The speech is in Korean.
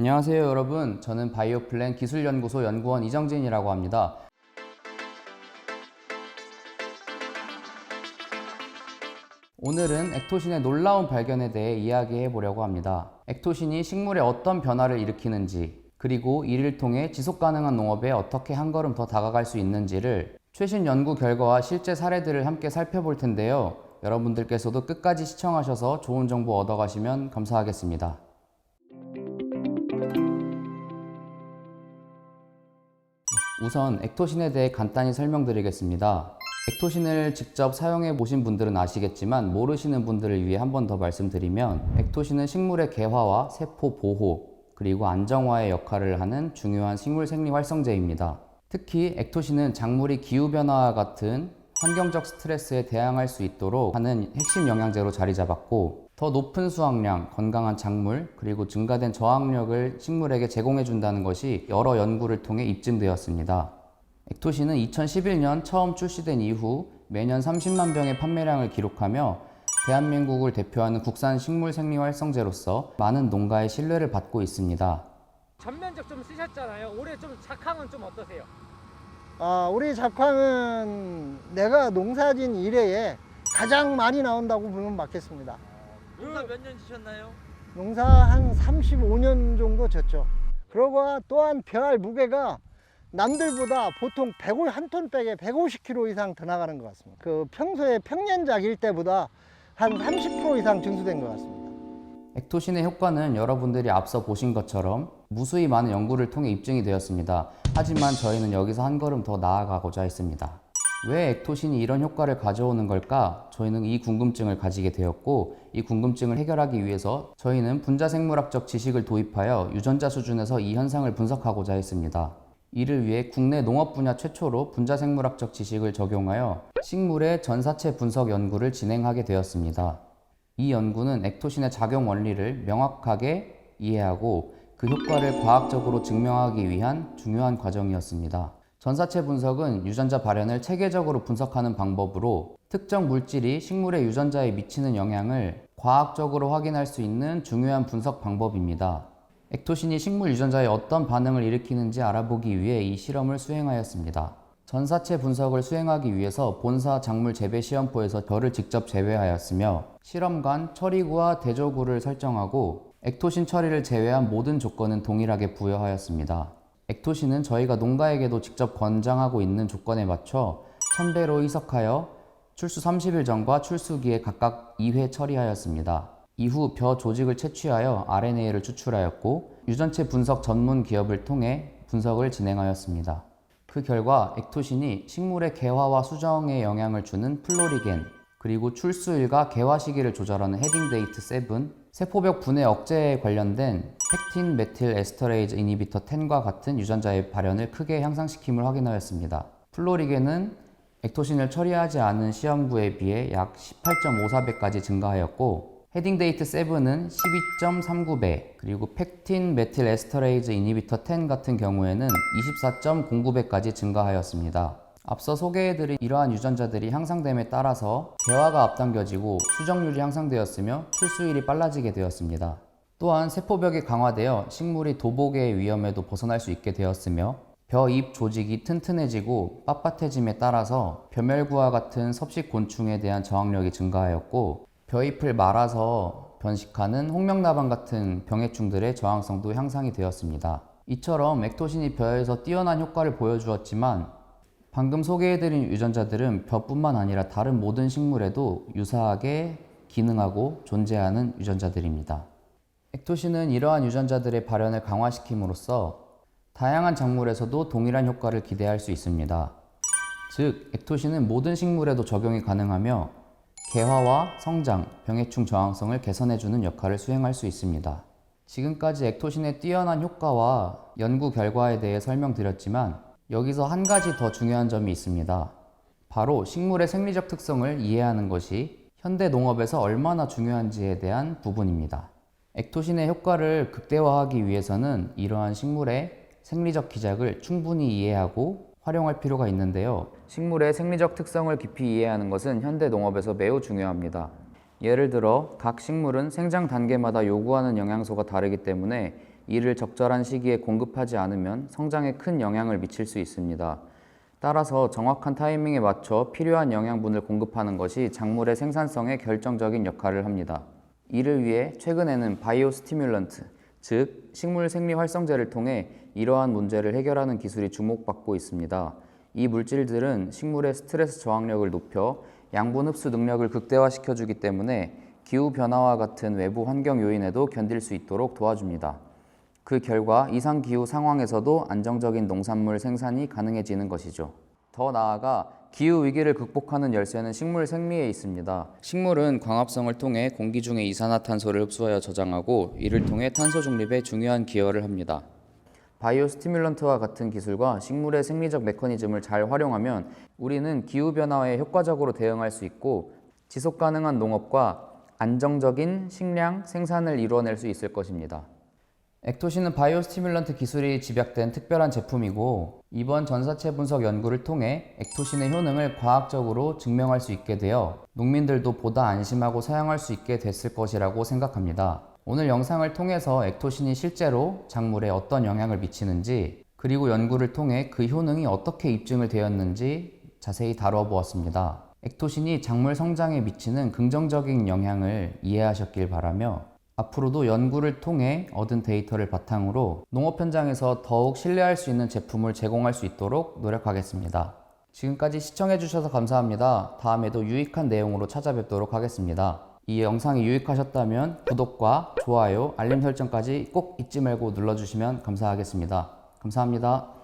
안녕하세요 여러분, 저는 바이오플랜 기술연구소 연구원 이정진이라고 합니다. 오늘은 액토신의 놀라운 발견에 대해 이야기해 보려고 합니다. 액토신이 식물에 어떤 변화를 일으키는지, 그리고 이를 통해 지속가능한 농업에 어떻게 한 걸음 더 다가갈 수 있는지를 최신 연구 결과와 실제 사례들을 함께 살펴볼 텐데요. 여러분들께서도 끝까지 시청하셔서 좋은 정보 얻어가시면 감사하겠습니다. 우선 액토신에 대해 간단히 설명드리겠습니다. 액토신을 직접 사용해 보신 분들은 아시겠지만 모르시는 분들을 위해 한 번 더 말씀드리면, 액토신은 식물의 개화와 세포 보호, 그리고 안정화의 역할을 하는 중요한 식물 생리 활성제입니다. 특히 액토신은 작물이 기후변화와 같은 환경적 스트레스에 대항할 수 있도록 하는 핵심 영양제로 자리 잡았고, 더 높은 수확량, 건강한 작물, 그리고 증가된 저항력을 식물에게 제공해 준다는 것이 여러 연구를 통해 입증되었습니다. 액토신은 2011년 처음 출시된 이후 매년 30만 병의 판매량을 기록하며 대한민국을 대표하는 국산 식물 생리 활성제로서 많은 농가의 신뢰를 받고 있습니다. 전면적 좀 쓰셨잖아요. 올해 좀 작황은 좀 어떠세요? 우리 작황은 내가 농사진 이래에 가장 많이 나온다고 보면 맞겠습니다. 농사 몇 년 지셨나요? 농사 한 35년 정도 졌죠. 그러고 또한 벼알 무게가 남들보다 보통 1톤백에 150kg 이상 더 나가는 것 같습니다. 그 평소에 평년작일 때보다 한 30% 이상 증수된 것 같습니다. 액토신의 효과는 여러분들이 앞서 보신 것처럼 무수히 많은 연구를 통해 입증이 되었습니다. 하지만 저희는 여기서 한 걸음 더 나아가고자 했습니다. 왜 액토신이 이런 효과를 가져오는 걸까? 저희는 이 궁금증을 가지게 되었고, 이 궁금증을 해결하기 위해서 저희는 분자생물학적 지식을 도입하여 유전자 수준에서 이 현상을 분석하고자 했습니다. 이를 위해 국내 농업 분야 최초로 분자생물학적 지식을 적용하여 식물의 전사체 분석 연구를 진행하게 되었습니다. 이 연구는 액토신의 작용 원리를 명확하게 이해하고 그 효과를 과학적으로 증명하기 위한 중요한 과정이었습니다. 전사체 분석은 유전자 발현을 체계적으로 분석하는 방법으로 특정 물질이 식물의 유전자에 미치는 영향을 과학적으로 확인할 수 있는 중요한 분석 방법입니다. 액토신이 식물 유전자에 어떤 반응을 일으키는지 알아보기 위해 이 실험을 수행하였습니다. 전사체 분석을 수행하기 위해서 본사 작물 재배 시험포에서 벼를 직접 재배하였으며, 실험관 처리구와 대조구를 설정하고 액토신 처리를 제외한 모든 조건은 동일하게 부여하였습니다. 액토신은 저희가 농가에게도 직접 권장하고 있는 조건에 맞춰 1000배로 희석하여 출수 30일 전과 출수기에 각각 2회 처리하였습니다. 이후 벼 조직을 채취하여 RNA를 추출하였고, 유전체 분석 전문 기업을 통해 분석을 진행하였습니다. 그 결과 액토신이 식물의 개화와 수정에 영향을 주는 플로리겐, 그리고 출수일과 개화 시기를 조절하는 헤딩데이트 7, 세포벽 분해 억제에 관련된 펙틴 메틸 에스터레이즈 이니비터 10과 같은 유전자의 발현을 크게 향상시킴을 확인하였습니다. 플로리겐은 액토신을 처리하지 않은 시험부에 비해 약 18.54배까지 증가하였고, 헤딩데이트 7은 12.39배, 그리고 펙틴 메틸 에스터레이즈 이니비터 10 같은 경우에는 24.09배까지 증가하였습니다. 앞서 소개해드린 이러한 유전자들이 향상됨에 따라서 개화가 앞당겨지고 수정률이 향상되었으며 출수율이 빨라지게 되었습니다. 또한 세포벽이 강화되어 식물이 도복의 위험에도 벗어날 수 있게 되었으며, 벼 잎 조직이 튼튼해지고 빳빳해짐에 따라서 벼멸구와 같은 섭식 곤충에 대한 저항력이 증가하였고, 벼잎을 말아서 번식하는 홍명나방 같은 병해충들의 저항성도 향상이 되었습니다. 이처럼 액토신이 벼에서 뛰어난 효과를 보여주었지만, 방금 소개해드린 유전자들은 벼뿐만 아니라 다른 모든 식물에도 유사하게 기능하고 존재하는 유전자들입니다. 액토신은 이러한 유전자들의 발현을 강화시킴으로써 다양한 작물에서도 동일한 효과를 기대할 수 있습니다. 즉, 액토신은 모든 식물에도 적용이 가능하며 개화와 성장, 병해충 저항성을 개선해주는 역할을 수행할 수 있습니다. 지금까지 액토신의 뛰어난 효과와 연구 결과에 대해 설명드렸지만, 여기서 한 가지 더 중요한 점이 있습니다. 바로 식물의 생리적 특성을 이해하는 것이 현대 농업에서 얼마나 중요한지에 대한 부분입니다. 액토신의 효과를 극대화하기 위해서는 이러한 식물의 생리적 기작을 충분히 이해하고 활용할 필요가 있는데요. 식물의 생리적 특성을 깊이 이해하는 것은 현대 농업에서 매우 중요합니다. 예를 들어 각 식물은 생장 단계마다 요구하는 영양소가 다르기 때문에 이를 적절한 시기에 공급하지 않으면 성장에 큰 영향을 미칠 수 있습니다. 따라서 정확한 타이밍에 맞춰 필요한 영양분을 공급하는 것이 작물의 생산성에 결정적인 역할을 합니다. 이를 위해 최근에는 바이오 스티뮬런트, 즉 식물 생리 활성제를 통해 이러한 문제를 해결하는 기술이 주목받고 있습니다. 이 물질들은 식물의 스트레스 저항력을 높여 양분 흡수 능력을 극대화시켜주기 때문에 기후 변화와 같은 외부 환경 요인에도 견딜 수 있도록 도와줍니다. 그 결과 이상 기후 상황에서도 안정적인 농산물 생산이 가능해지는 것이죠. 더 나아가 기후 위기를 극복하는 열쇠는 식물 생리에 있습니다. 식물은 광합성을 통해 공기 중의 이산화탄소를 흡수하여 저장하고 이를 통해 탄소 중립에 중요한 기여를 합니다. 바이오 스티뮬런트와 같은 기술과 식물의 생리적 메커니즘을 잘 활용하면 우리는 기후 변화에 효과적으로 대응할 수 있고 지속 가능한 농업과 안정적인 식량 생산을 이루어낼 수 있을 것입니다. 액토신은 바이오 스티뮬런트 기술이 집약된 특별한 제품이고 이번 전사체 분석 연구를 통해 액토신의 효능을 과학적으로 증명할 수 있게 되어 농민들도 보다 안심하고 사용할 수 있게 됐을 것이라고 생각합니다. 오늘 영상을 통해서 액토신이 실제로 작물에 어떤 영향을 미치는지 그리고 연구를 통해 그 효능이 어떻게 입증을 되었는지 자세히 다루어 보았습니다. 액토신이 작물 성장에 미치는 긍정적인 영향을 이해하셨길 바라며 앞으로도 연구를 통해 얻은 데이터를 바탕으로 농업 현장에서 더욱 신뢰할 수 있는 제품을 제공할 수 있도록 노력하겠습니다. 지금까지 시청해주셔서 감사합니다. 다음에도 유익한 내용으로 찾아뵙도록 하겠습니다. 이 영상이 유익하셨다면 구독과 좋아요, 알림 설정까지 꼭 잊지 말고 눌러주시면 감사하겠습니다. 감사합니다.